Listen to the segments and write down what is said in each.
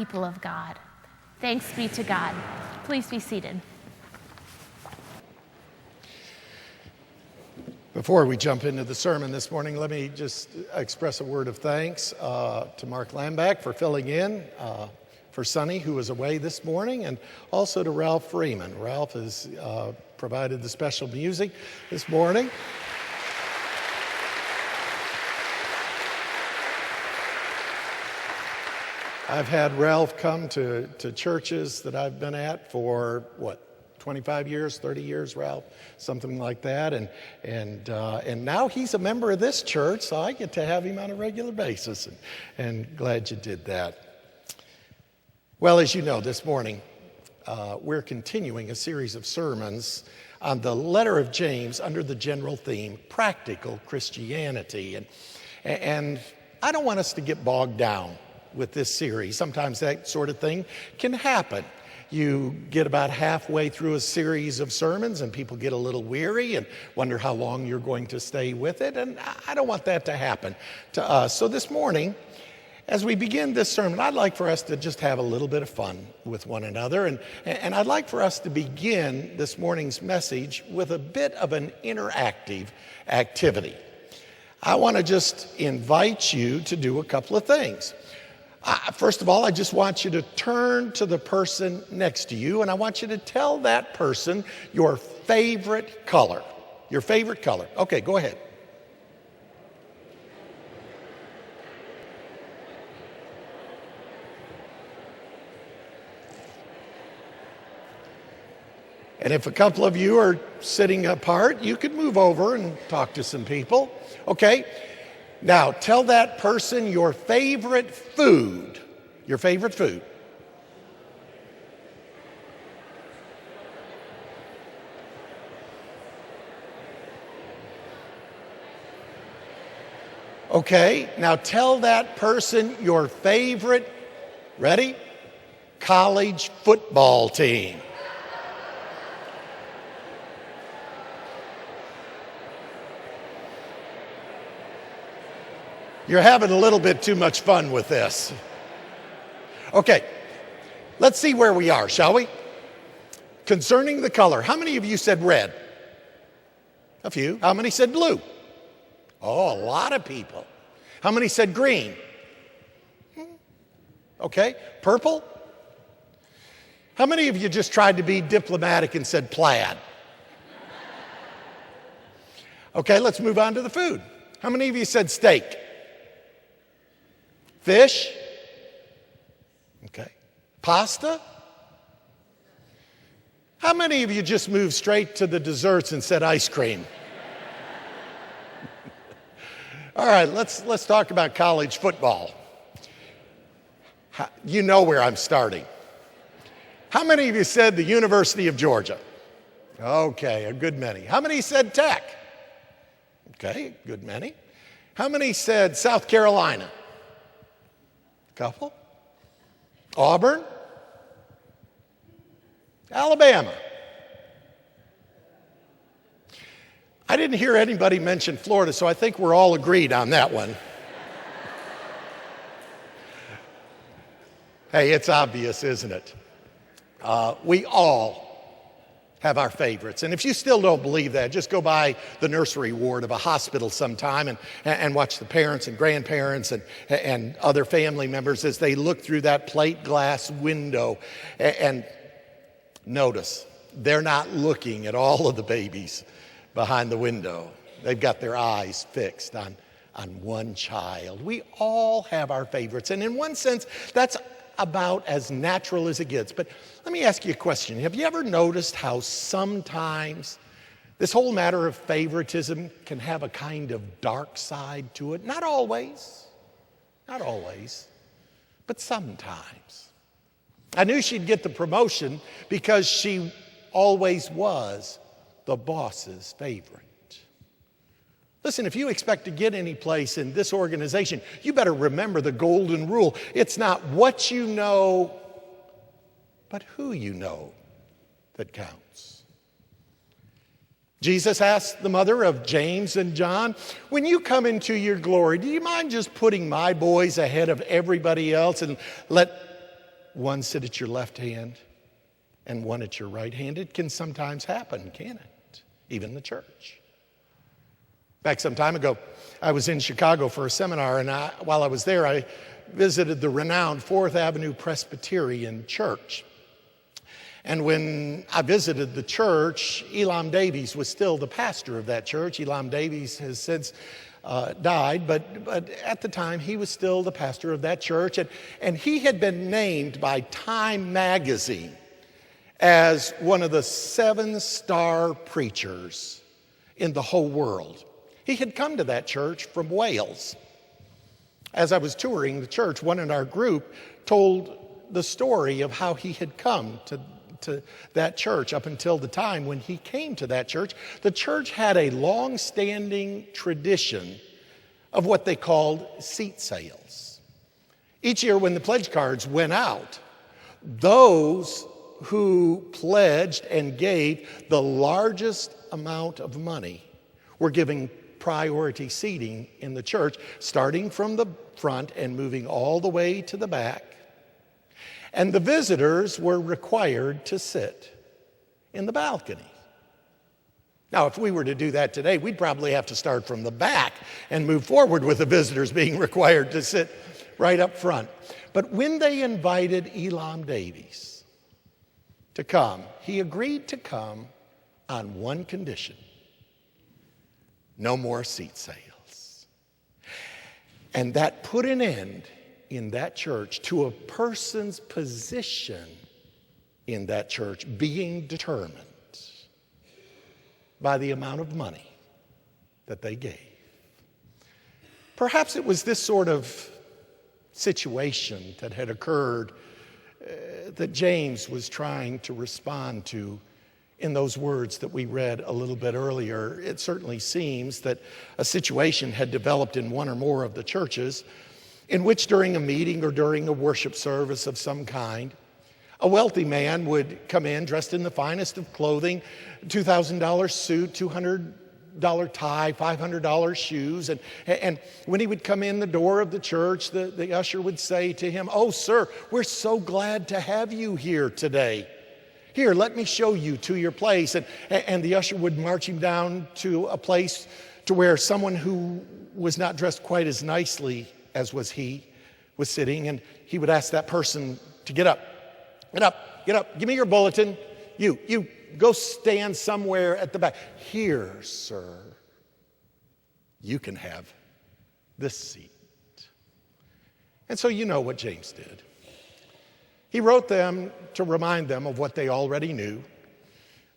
people of God. Thanks be to God. Please be seated. Before we jump into the sermon this morning, let me just express a word of thanks to Mark Lambeck for filling in for Sonny, who was away this morning, and also to Ralph Freeman. Ralph has provided the special music this morning. I've had Ralph come to churches that I've been at for, 25 years, 30 years, Ralph, something like that. And now he's a member of this church, so I get to have him on a regular basis. And glad you did that. Well, as you know, this morning, we're continuing a series of sermons on the letter of James under the general theme, Practical Christianity. And I don't want us to get bogged down with this series. Sometimes that sort of thing can happen. You get about halfway through a series of sermons and people get a little weary and wonder how long you're going to stay with it. And I don't want that to happen to us. So this morning, as we begin this sermon, I'd like for us to just have a little bit of fun with one another. And I'd like for us to begin this morning's message with a bit of an interactive activity. I want to just invite you to do a couple of things. First of all, I just want you to turn to the person next to you, and I want you to tell that person your favorite color. Your favorite color. Okay, go ahead. And if a couple of you are sitting apart, you could move over and talk to some people. Okay. Now, tell that person your favorite food. Your favorite food. Okay, now tell that person your favorite, ready? College football team. You're having a little bit too much fun with this. Okay, let's see where we are, shall we? Concerning the color, how many of you said red? A few. How many said blue? Oh, a lot of people. How many said green? Okay, purple? How many of you just tried to be diplomatic and said plaid? Okay, let's move on to the food. How many of you said steak? Fish? Okay. Pasta? How many of you just moved straight to the desserts and said ice cream? All right, let's talk about college football. You know where I'm starting. How many of you said the University of Georgia? Okay, a good many. How many said Tech? Okay, a good many. How many said South Carolina? Couple. Auburn. Alabama. I didn't hear anybody mention Florida, so I think we're all agreed on that one. Hey, it's obvious, isn't it? We all have our favorites. And if you still don't believe that, just go by the nursery ward of a hospital sometime and watch the parents and grandparents and other family members as they look through that plate glass window and notice they're not looking at all of the babies behind the window. They've got their eyes fixed on one child. We all have our favorites. And in one sense, that's about as natural as it gets. But let me ask you a question. Have you ever noticed how sometimes this whole matter of favoritism can have a kind of dark side to it? Not always, but sometimes. I knew she'd get the promotion because she always was the boss's favorite. Listen, if you expect to get any place in this organization, you better remember the golden rule. It's not what you know, but who you know that counts. Jesus asked the mother of James and John, when you come into your glory, do you mind just putting my boys ahead of everybody else and let one sit at your left hand and one at your right hand. It can sometimes happen, can it? Even the church. Back some time ago, I was in Chicago for a seminar, and while I was there, I visited the renowned Fourth Avenue Presbyterian Church. And when I visited the church, Elam Davies was still the pastor of that church. Elam Davies has since died, but at the time, he was still the pastor of that church. And he had been named by Time magazine as one of the 7-star preachers in the whole world. He had come to that church from Wales. As I was touring the church, one in our group told the story of how he had come to that church up until the time when he came to that church. The church had a long-standing tradition of what they called seat sales. Each year when the pledge cards went out, those who pledged and gave the largest amount of money were given priority seating in the church, starting from the front and moving all the way to the back. And the visitors were required to sit in the balcony. Now, if we were to do that today, we'd probably have to start from the back and move forward with the visitors being required to sit right up front. But when they invited Elam Davies to come, he agreed to come on one condition: no more seat sales. And that put an end in that church to a person's position in that church being determined by the amount of money that they gave. Perhaps it was this sort of situation that had occurred that James was trying to respond to in those words that we read a little bit earlier. It certainly seems that a situation had developed in one or more of the churches in which, during a meeting or during a worship service of some kind, a wealthy man would come in dressed in the finest of clothing, $2,000 suit, $200 tie, $500 shoes. And when he would come in the door of the church, the usher would say to him, "Oh, sir, we're so glad to have you here today. Here, let me show you to your place." And the usher would march him down to a place to where someone who was not dressed quite as nicely as was sitting, and he would ask that person to get up, give me your bulletin. You go stand somewhere at the back. Here, sir, you can have this seat. And so you know what James did. He wrote them to remind them of what they already knew,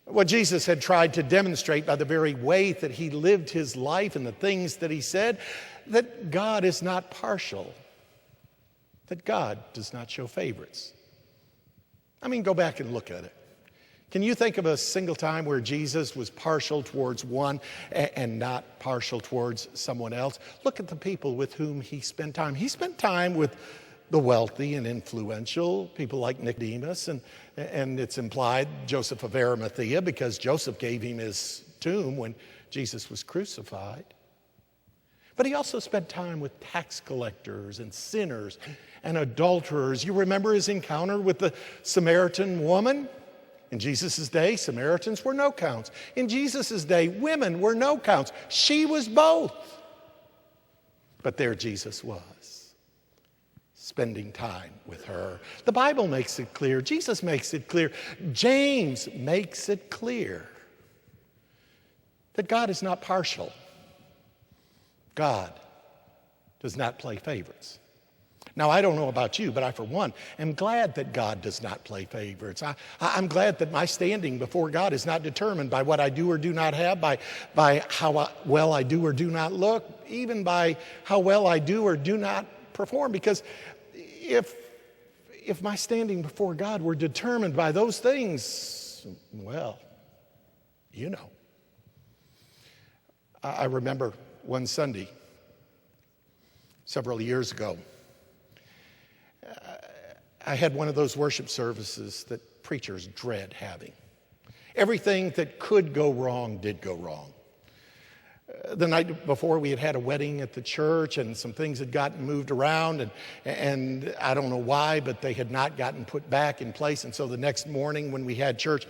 what Jesus had tried to demonstrate by the very way that he lived his life and the things that he said, that God is not partial, that God does not show favorites. I mean, go back and look at it. Can you think of a single time where Jesus was partial towards one and not partial towards someone else? Look at the people with whom he spent time. He spent time with the wealthy and influential, people like Nicodemus, and it's implied Joseph of Arimathea, because Joseph gave him his tomb when Jesus was crucified. But he also spent time with tax collectors and sinners and adulterers. You remember his encounter with the Samaritan woman? In Jesus' day, Samaritans were no counts. In Jesus' day, women were no counts. She was both. But there Jesus was, spending time with her. The Bible makes it clear. Jesus makes it clear. James makes it clear that God is not partial. God does not play favorites. Now, I don't know about you, but I, for one, am glad that God does not play favorites. I'm glad that my standing before God is not determined by what I do or do not have, by how well I do or do not look, even by how well I do or do not perform. Because if my standing before God were determined by those things, well, you know. I remember one Sunday, several years ago, I had one of those worship services that preachers dread having. Everything that could go wrong did go wrong. The night before, we had had a wedding at the church, and some things had gotten moved around, and I don't know why, but they had not gotten put back in place. And so the next morning when we had church,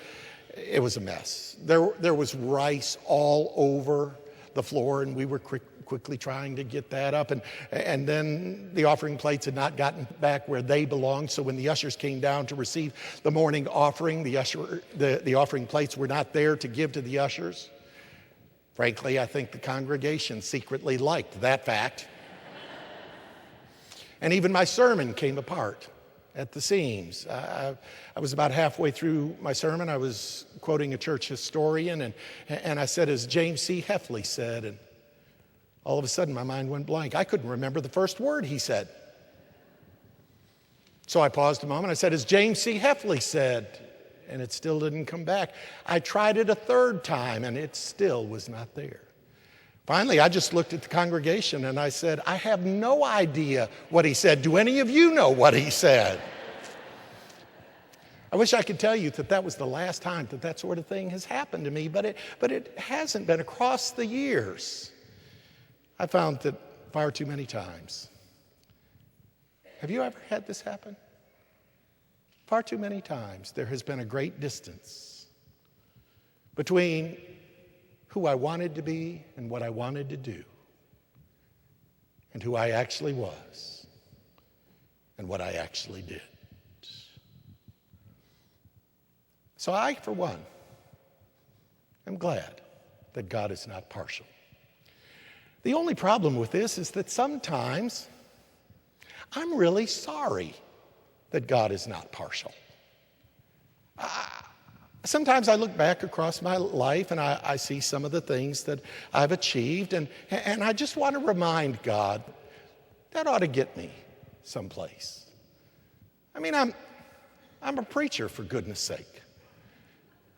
it was a mess. There was rice all over the floor, and we were quickly trying to get that up. And then the offering plates had not gotten back where they belonged. So when the ushers came down to receive the morning offering, the offering plates were not there to give to the ushers. Frankly, I think the congregation secretly liked that fact. And even my sermon came apart at the seams. I was about halfway through my sermon. I was quoting a church historian, and I said, as James C. Heffley said, and all of a sudden my mind went blank. I couldn't remember the first word he said. So I paused a moment. I said, as James C. Heffley said, and it still didn't come back. I tried it a third time, and it still was not there. Finally, I just looked at the congregation, and I said, I have no idea what he said. Do any of you know what he said? I wish I could tell you that was the last time that sort of thing has happened to me, but it hasn't been. Across the years, I found that far too many times. Have you ever had this happen? Far too many times there has been a great distance between who I wanted to be and what I wanted to do, and who I actually was and what I actually did. So I, for one, am glad that God is not partial. The only problem with this is that sometimes I'm really sorry that God is not partial. Sometimes I look back across my life and I see some of the things that I've achieved, and I just want to remind God that ought to get me someplace. I mean, I'm a preacher, for goodness sake.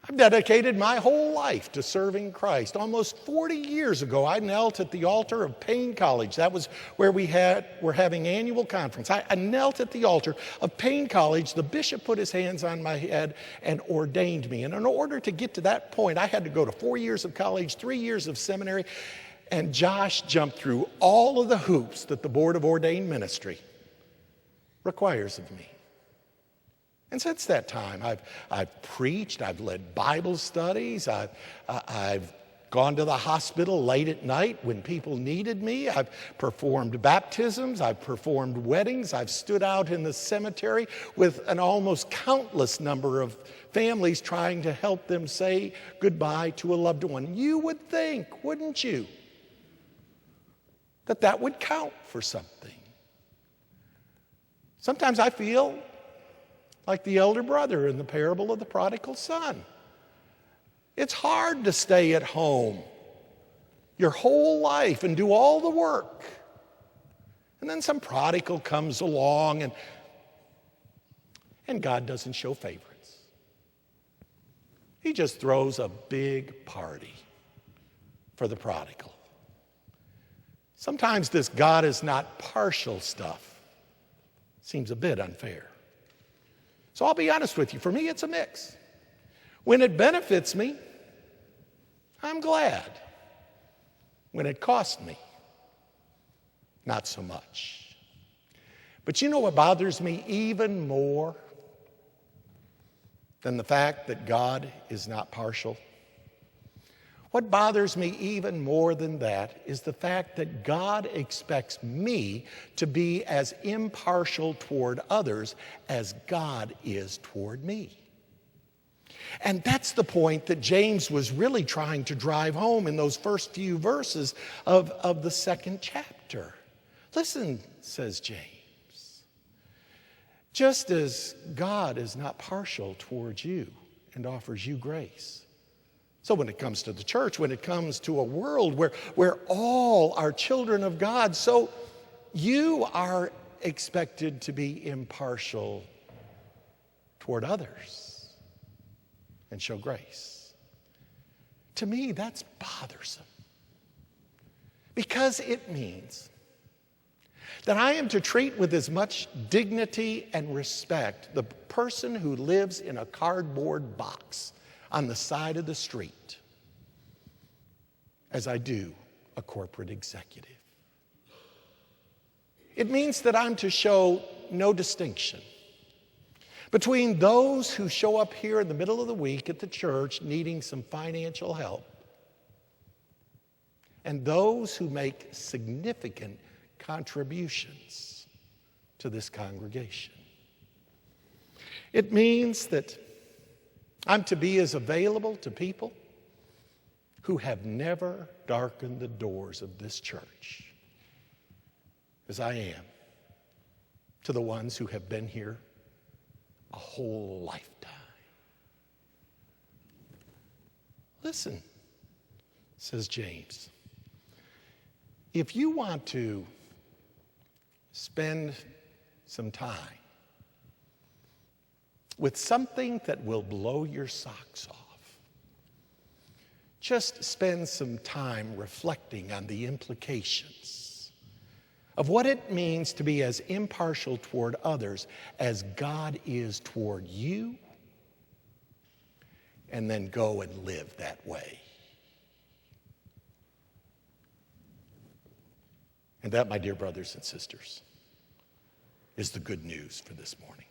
I've dedicated my whole life to serving Christ. Almost 40 years ago, I knelt at the altar of Payne College. That was where we're having annual conference. I knelt at the altar of Payne College. The bishop put his hands on my head and ordained me. And in order to get to that point, I had to go to 4 years of college, 3 years of seminary, and Josh jumped through all of the hoops that the Board of Ordained Ministry requires of me. And since that time, I've preached, I've led Bible studies, I've gone to the hospital late at night when people needed me, I've performed baptisms, I've performed weddings, I've stood out in the cemetery with an almost countless number of families trying to help them say goodbye to a loved one. You would think, wouldn't you, that would count for something. Sometimes I feel like the elder brother in the parable of the prodigal son. It's hard to stay at home your whole life and do all the work. And then some prodigal comes along and God doesn't show favorites. He just throws a big party for the prodigal. Sometimes this God is not partial stuff seems a bit unfair. So I'll be honest with you, for me it's a mix. When it benefits me, I'm glad. When it costs me, not so much. But you know what bothers me even more than the fact that God is not partial? What bothers me even more than that is the fact that God expects me to be as impartial toward others as God is toward me. And that's the point that James was really trying to drive home in those first few verses of the second chapter. Listen, says James, just as God is not partial towards you and offers you grace. So when it comes to the church, when it comes to a world where all are children of God, so you are expected to be impartial toward others and show grace. To me, that's bothersome, because it means that I am to treat with as much dignity and respect the person who lives in a cardboard box on the side of the street as I do a corporate executive. It means that I'm to show no distinction between those who show up here in the middle of the week at the church needing some financial help and those who make significant contributions to this congregation. It means that I'm to be as available to people who have never darkened the doors of this church as I am to the ones who have been here a whole lifetime. Listen, says James, if you want to spend some time with something that will blow your socks off, just spend some time reflecting on the implications of what it means to be as impartial toward others as God is toward you, and then go and live that way. And that, my dear brothers and sisters, is the good news for this morning.